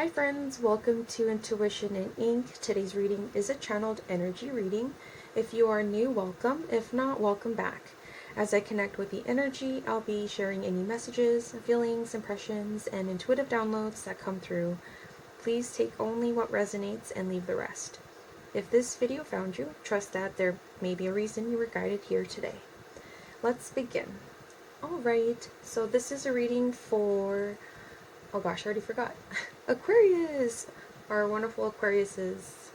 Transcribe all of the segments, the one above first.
Hi friends, welcome to Intuition in Ink. Today's reading is a channeled energy reading. If you are new, welcome. If not, welcome back. As I connect with the energy, I'll be sharing any messages, feelings, impressions, and intuitive downloads that come through. Please take only what resonates and leave the rest. If this video found you, trust that there may be a reason you were guided here today. Let's begin. Alright, so this is a reading for... oh gosh, I already forgot. Aquarius! Our wonderful Aquariuses.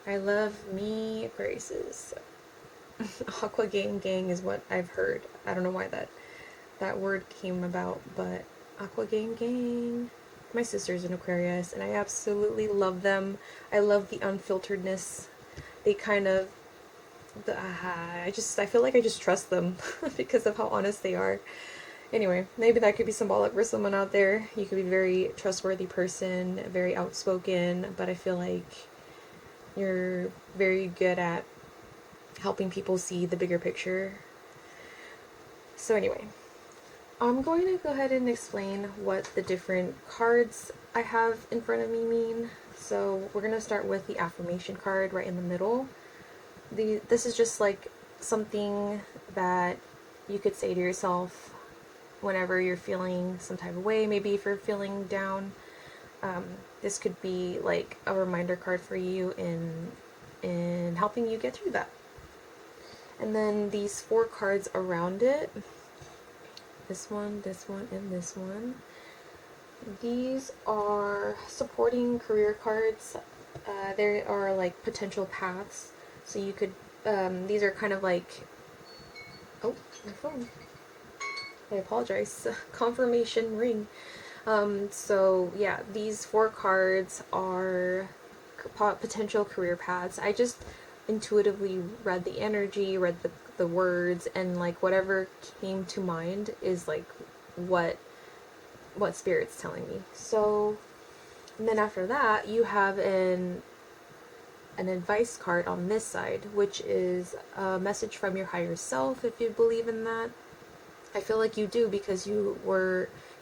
I love me Aquariuses. Aqua gang is what I've heard. I don't know why that word came about, but Aqua gang. My sister's an Aquarius, and I absolutely love them. I love the unfilteredness. They kind of... I feel like I just trust them because of how honest they are. Anyway, maybe that could be symbolic for someone out there. You could be a very trustworthy person, very outspoken, but I feel like you're very good at helping people see the bigger picture. So anyway, I'm going to go ahead and explain what the different cards I have in front of me mean. So we're going to start with the affirmation card right in the middle. This is just like something that you could say to yourself whenever you're feeling some type of way. Maybe if you're feeling down, this could be like a reminder card for you in helping you get through that. And then these 4 cards around it, this one, and this one, these are supporting career cards. There are like potential paths, so you could, these are kind of like, oh, my phone. I apologize. Confirmation ring. So yeah, these 4 cards are potential career paths. I just intuitively read the energy, read the words, and like whatever came to mind is like what Spirit's telling me. So, and then after that, you have an advice card on this side, which is a message from your higher self, if you believe in that. I feel like you do because you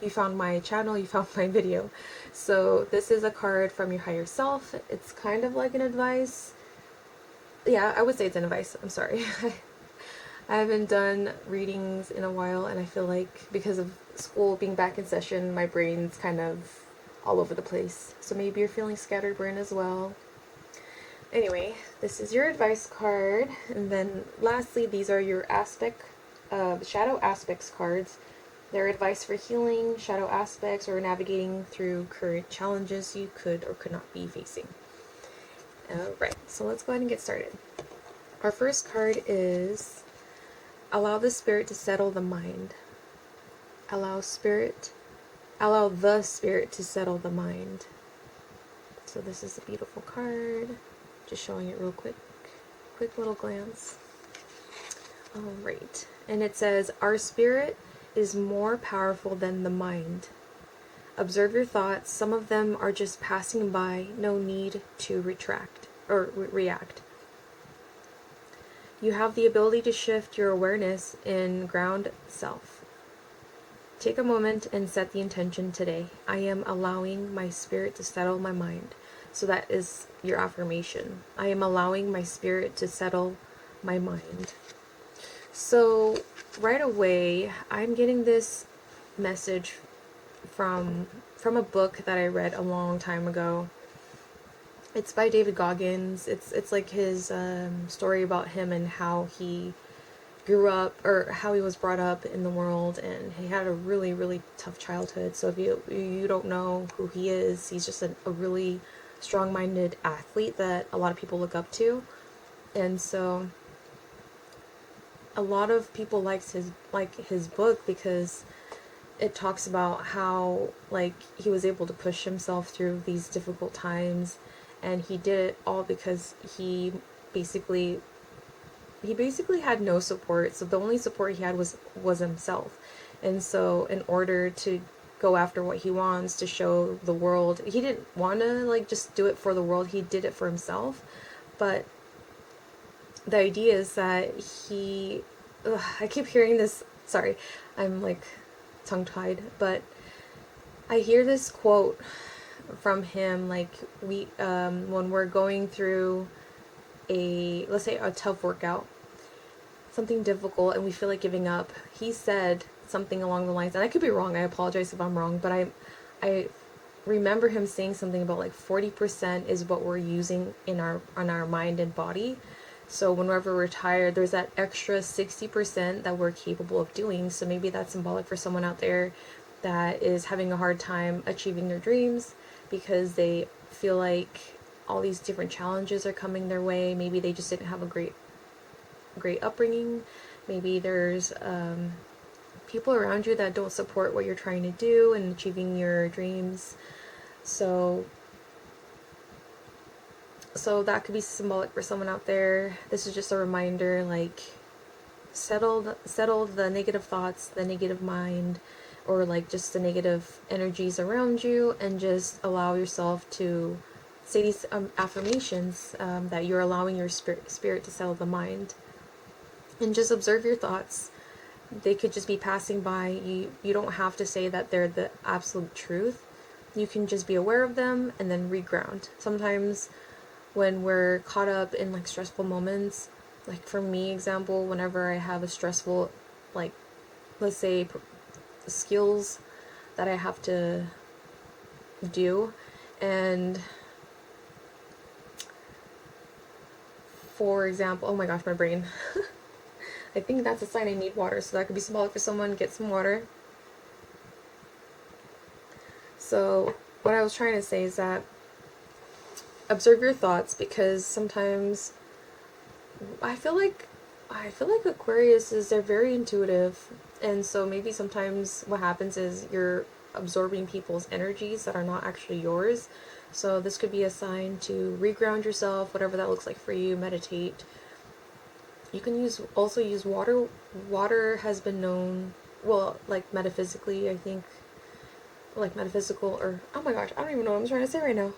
found my channel, you found my video. So this is a card from your higher self. It's kind of like an advice. Yeah, I would say it's an advice. I'm sorry. I haven't done readings in a while, and I feel like because of school being back in session, my brain's kind of all over the place. So maybe you're feeling scatterbrained as well. Anyway, this is your advice card. And then lastly, these are your shadow aspects cards. They're advice for healing shadow aspects or navigating through current challenges you could or could not be facing. Alright, so let's go ahead and get started. Our first card is allow the spirit to settle the mind. Allow the spirit to settle the mind. So this is a beautiful card. Just showing it real quick little glance. Alright, and it says, our spirit is more powerful than the mind. Observe your thoughts. Some of them are just passing by. No need to react. You have the ability to shift your awareness in ground self. Take a moment and set the intention today. I am allowing my spirit to settle my mind. So that is your affirmation. I am allowing my spirit to settle my mind. So right away, I'm getting this message from a book that I read a long time ago. It's by David Goggins. It's like his story about him and how he grew up, or how he was brought up in the world, and he had a really, really tough childhood. So if you don't know who he is, he's just a really strong-minded athlete that a lot of people look up to. And so a lot of people like his book because it talks about how like he was able to push himself through these difficult times, and he did it all because he basically had no support. So the only support he had was himself. And so in order to go after what he wants, to show the world, he didn't want to like just do it for the world, he did it for himself. But the idea is that I keep hearing this, sorry, I'm like tongue-tied, but I hear this quote from him, like we when we're going through let's say a tough workout, something difficult, and we feel like giving up, he said something along the lines, and I could be wrong, I apologize if I'm wrong, but I remember him saying something about like 40% is what we're using in our mind and body. So whenever we're tired, there's that extra 60% that we're capable of doing. So maybe that's symbolic for someone out there that is having a hard time achieving their dreams because they feel like all these different challenges are coming their way. Maybe they just didn't have a great upbringing. Maybe there's people around you that don't support what you're trying to do and achieving your dreams. So that could be symbolic for someone out there. This is just a reminder, like, settle the negative thoughts, the negative mind, or like just the negative energies around you, and just allow yourself to say these affirmations that you're allowing your spirit to settle the mind. And just observe your thoughts. They could just be passing by. You don't have to say that they're the absolute truth. You can just be aware of them and then reground. Sometimes when we're caught up in like stressful moments, like for me, example, whenever I have a stressful, like, let's say skills that I have to do, and for example, oh my gosh, my brain. I think that's a sign I need water, so that could be symbolic for someone. Get some water. So what I was trying to say is that observe your thoughts, because sometimes I feel like Aquarius they're very intuitive, and so maybe sometimes what happens is you're absorbing people's energies that are not actually yours. So this could be a sign to reground yourself, whatever that looks like for you. Meditate. You can also use water. Water has been known, well, like metaphysically, I think, like metaphysical, or oh my gosh, I don't even know what I'm trying to say right now.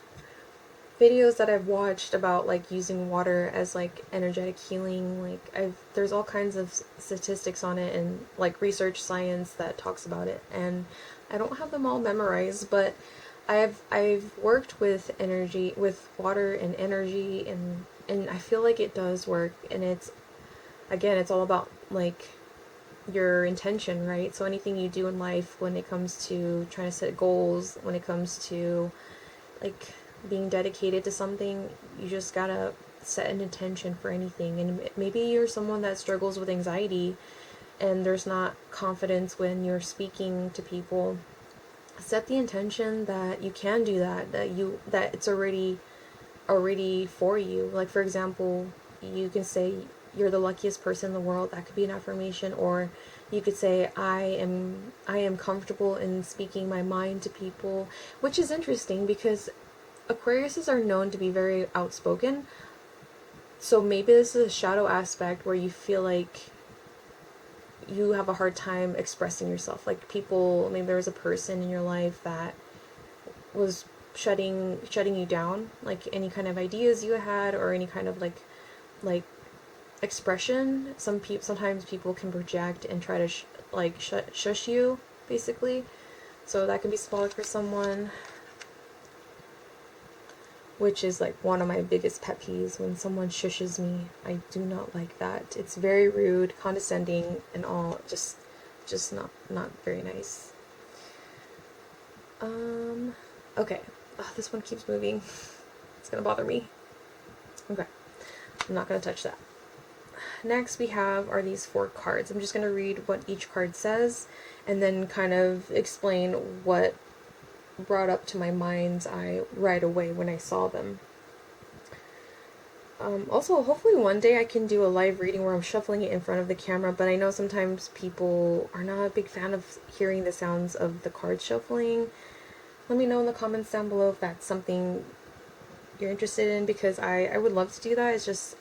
Videos that I've watched about like using water as like energetic healing, like there's all kinds of statistics on it, and like research science that talks about it, and I don't have them all memorized, but I've worked with energy, with water and energy, and I feel like it does work. And it's, again, it's all about like your intention, right? So anything you do in life, when it comes to trying to set goals, when it comes to like being dedicated to something, you just gotta set an intention for anything. And maybe you're someone that struggles with anxiety and there's not confidence when you're speaking to people. Set the intention that you can do that, that it's already for you. Like, for example, you can say you're the luckiest person in the world. That could be an affirmation. Or you could say, I am comfortable in speaking my mind to people, which is interesting because Aquariuses are known to be very outspoken. So maybe this is a shadow aspect where you feel like you have a hard time expressing yourself. Like, people, maybe there was a person in your life that was shutting you down, like any kind of ideas you had, or any kind of like expression. Sometimes people can project and try to shush you, basically. So that can be symbolic for someone, which is like one of my biggest pet peeves, when someone shushes me. I do not like that. It's very rude, condescending, and all. Just not very nice. Okay. Oh, this one keeps moving. It's gonna bother me. Okay. I'm not gonna touch that. Next we are these 4 cards. I'm just gonna read what each card says, and then kind of explain what brought up to my mind's eye right away when I saw them. Also, hopefully one day I can do a live reading where I'm shuffling it in front of the camera, but I know sometimes people are not a big fan of hearing the sounds of the card shuffling. Let me know in the comments down below if that's something you're interested in, because I would love to do that. It's just,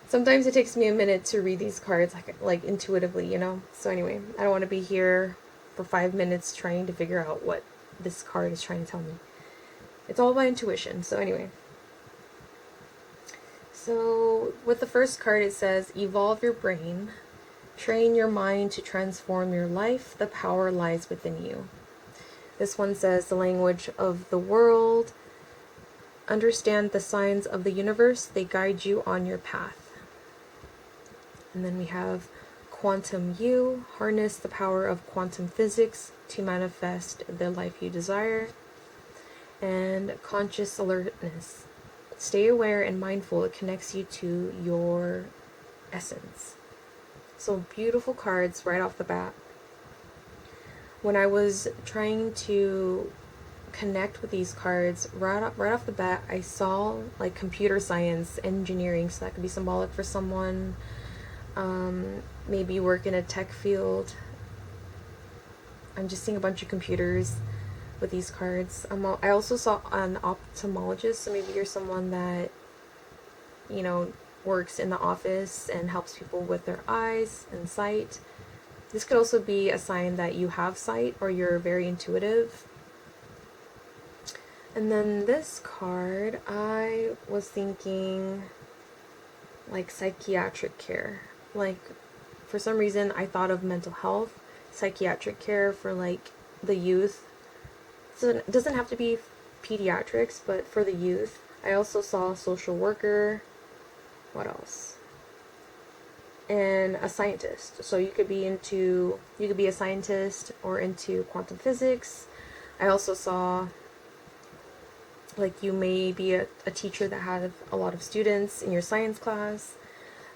sometimes it takes me a minute to read these cards like intuitively, you know? So anyway, I don't want to be here for 5 minutes trying to figure out what this card is trying to tell me. It's all by intuition. So anyway. So with the first card, it says, evolve your brain. Train your mind to transform your life. The power lies within you. This one says the language of the world. Understand the signs of the universe. They guide you on your path. And then we have Quantum You. Harness the power of quantum physics to manifest the life you desire. And Conscious Alertness. Stay aware and mindful. It connects you to your essence. So beautiful cards right off the bat. When I was trying to connect with these cards, right off the bat, I saw like computer science, engineering, so that could be symbolic for someone. Maybe you work in a tech field. I'm just seeing a bunch of computers with these cards. I also saw an ophthalmologist, so maybe you're someone that, you know, works in the office and helps people with their eyes and sight. This could also be a sign that you have sight or you're very intuitive. And then this card, I was thinking like psychiatric care. Like, for some reason, I thought of mental health, psychiatric care for like the youth. So it doesn't have to be pediatrics, but for the youth. I also saw a social worker. What else? And a scientist. So you could be a scientist or into quantum physics. I also saw like you may be a teacher that has a lot of students in your science class.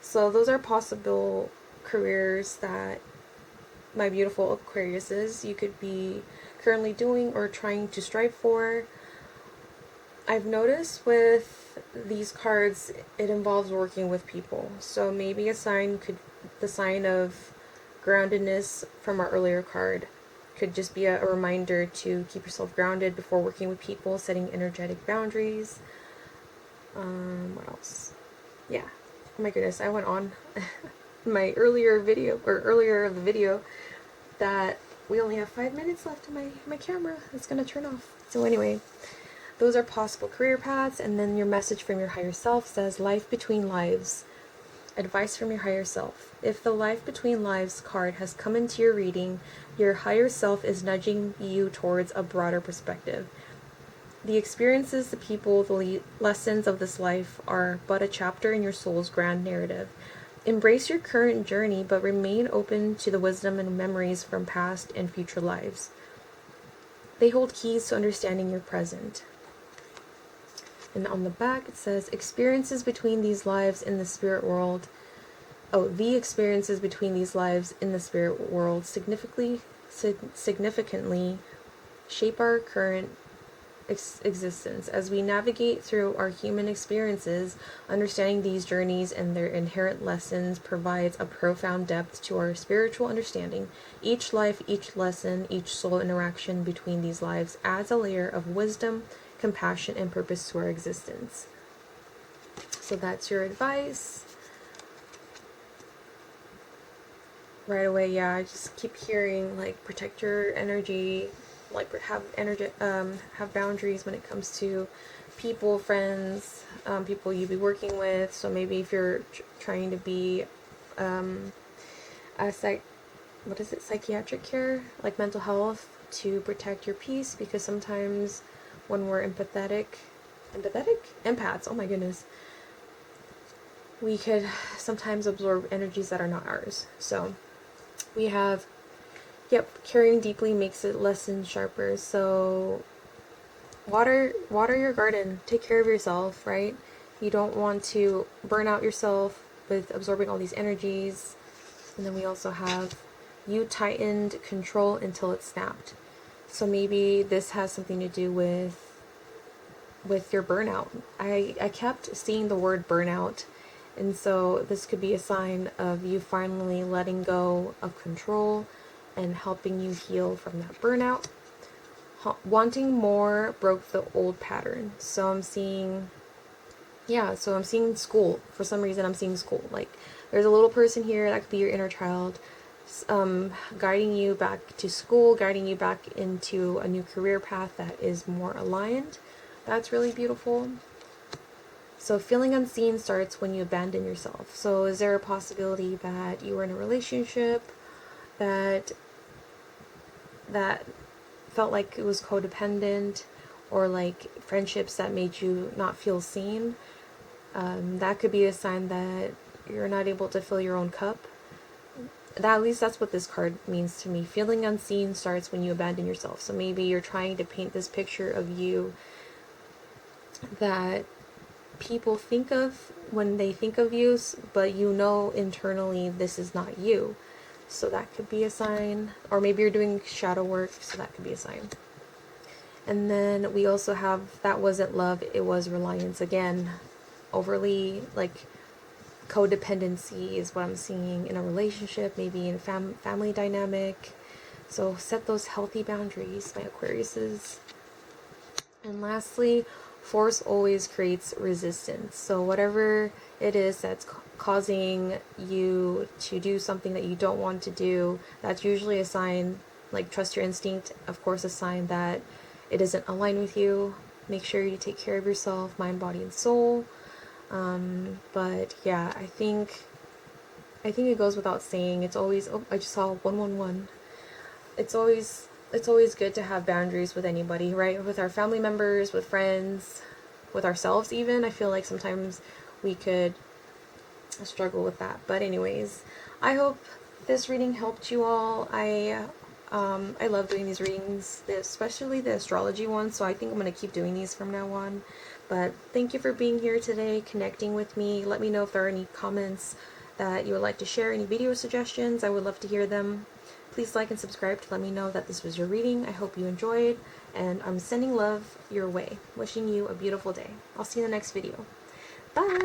So those are possible careers that my beautiful Aquariuses, you could be currently doing or trying to strive for. I've noticed with these cards, it involves working with people. So maybe the sign of groundedness from our earlier card could just be a reminder to keep yourself grounded before working with people, setting energetic boundaries. What else? Yeah. Oh my goodness, I went on my earlier of the video that we only have 5 minutes left in my camera. It's gonna turn off. So anyway, those are possible career paths. And then your message from your higher self says life between lives. Advice from your higher self. If the life between lives card has come into your reading, your higher self is nudging you towards a broader perspective. The experiences, the people, the lessons of this life are but a chapter in your soul's grand narrative. Embrace your current journey, but remain open to the wisdom and memories from past and future lives. They hold keys to understanding your present. And on the back it says, experiences between these lives in the spirit world. Oh, the experiences between these lives in the spirit world significantly shape our current existence. As we navigate through our human experiences, understanding these journeys and their inherent lessons provides a profound depth to our spiritual understanding. Each life, each lesson, each soul interaction between these lives adds a layer of wisdom, compassion, and purpose to our existence. So that's your advice. Right away, yeah, I just keep hearing like protect your energy, like have boundaries when it comes to people, friends, people you be working with. So maybe if you're trying to be psychiatric care, like mental health, to protect your peace, because sometimes when we're empaths, oh my goodness, we could sometimes absorb energies that are not ours. So we have, caring deeply makes it lessen sharper. So water your garden, take care of yourself, right? You don't want to burn out yourself with absorbing all these energies. And then we also have, you tightened control until it snapped. So maybe this has something to do with your burnout. I kept seeing the word burnout, and so this could be a sign of you finally letting go of control and helping you heal from that burnout. Wanting more broke the old pattern. So I'm seeing school. For some reason I'm seeing school. Like there's a little person here that could be your inner child, guiding you back to school, guiding you back into a new career path that is more aligned. That's really beautiful. So feeling unseen starts when you abandon yourself. So is there a possibility that you were in a relationship that felt like it was codependent, or like friendships that made you not feel seen, that could be a sign that you're not able to fill your own cup. At least that's what this card means to me. Feeling unseen starts when you abandon yourself. So maybe you're trying to paint this picture of you that people think of when they think of you, but you know internally this is not you. So that could be a sign. Or maybe you're doing shadow work, so that could be a sign. And then we also have, that wasn't love, it was reliance. Again, overly, like, codependency is what I'm seeing in a relationship, maybe in a family dynamic. So set those healthy boundaries, my Aquariuses. And lastly, force always creates resistance. So whatever it is that's causing you to do something that you don't want to do, that's usually a sign, like, trust your instinct, of course, a sign that it doesn't align with you. Make sure you take care of yourself, mind, body, and soul. But yeah, I think it goes without saying. It's always, oh, I just saw 111. It's always good to have boundaries with anybody, right? With our family members, with friends, with ourselves even. I feel like sometimes we could struggle with that. But anyways, I hope this reading helped you all. I love doing these readings, especially the astrology ones, so I think I'm going to keep doing these from now on. But thank you for being here today, connecting with me. Let me know if there are any comments that you would like to share, any video suggestions. I would love to hear them. Please like and subscribe to let me know that this was your reading. I hope you enjoyed, and I'm sending love your way. Wishing you a beautiful day. I'll see you in the next video. Bye!